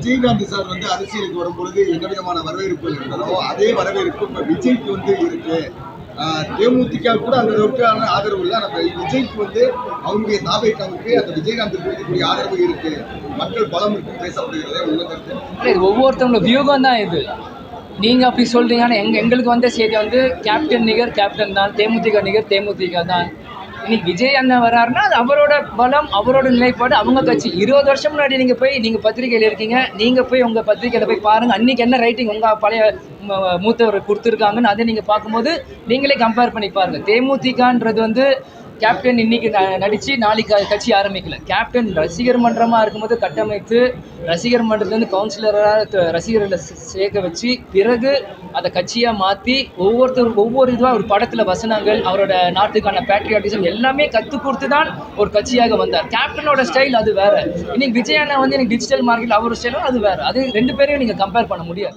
Vijayakanth sir வந்து அரசியலுக்கு வரும்பொழுது என்ன விதமான வரவேற்பு இருந்ததோ அதே வரவேற்பு இப்ப விஜய்க்கு வந்து இருக்கு. தேமுதிக கூட அந்த அளவுக்கான ஆதரவு இல்லை. நம்ம விஜய்க்கு வந்து அவங்களுடைய தாபேக்காவுக்கு அந்த விஜயகாந்த் இருக்கக்கூடிய ஆதரவு இருக்கு, மக்கள் பலம் இருக்குன்னு பேசப்படுகிறது. உங்க கருத்து? இது ஒவ்வொருத்தவங்களோட வியூகம் தான் இது. நீங்கள் அப்படி சொல்கிறீங்க. ஆனால் எங்களுக்கு வந்த செய்தி வந்து கேப்டன் நிகர் கேப்டன் தான், தேமுதிக நிகர் தேமுதிக தான். இன்னைக்கு விஜய் அண்ணன் வராருன்னா அது அவரோட பலம், அவரோட நிலைப்பாடு, அவங்க கட்சி. 20 வருஷம் முன்னாடி நீங்கள் பத்திரிகையில் இருக்கீங்க, நீங்கள் போய் உங்கள் பத்திரிகையில் போய் பாருங்கள். அன்றைக்கி என்ன ரைட்டிங் உங்கள் பழைய மூத்தவர் கொடுத்துருக்காங்கன்னு அதை நீங்கள் பார்க்கும்போது நீங்களே கம்பேர் பண்ணி பாருங்கள். தேமுதிகன்றது வந்து கேப்டன் இன்னைக்கு நடித்து நாளைக்கு கட்சி ஆரம்பிக்கல. கேப்டன் ரசிகர் மன்றமாக இருக்கும்போது கட்டமைத்து ரசிகர் மன்றத்துலேருந்து கவுன்சிலராக ரசிகர்களை சேர்க்க வச்சு பிறகு அதை கட்சியாக மாற்றி ஒவ்வொரு இதுவாக ஒரு படத்தில் வசனங்கள், அவரோட நாட்டுக்கான பேட்ரியாட்டிசம் எல்லாமே கற்றுக் கொடுத்து தான் ஒரு கட்சியாக வந்தார். கேப்டனோட ஸ்டைல் அது வேறு. இன்னைக்கு விஜய் அண்ணா வந்து எனக்கு டிஜிட்டல் மார்க்கெட் அவர் ஸ்டைலும் அது வேறு. அது ரெண்டு பேரையும் நீங்கள் கம்பேர் பண்ண முடியாது.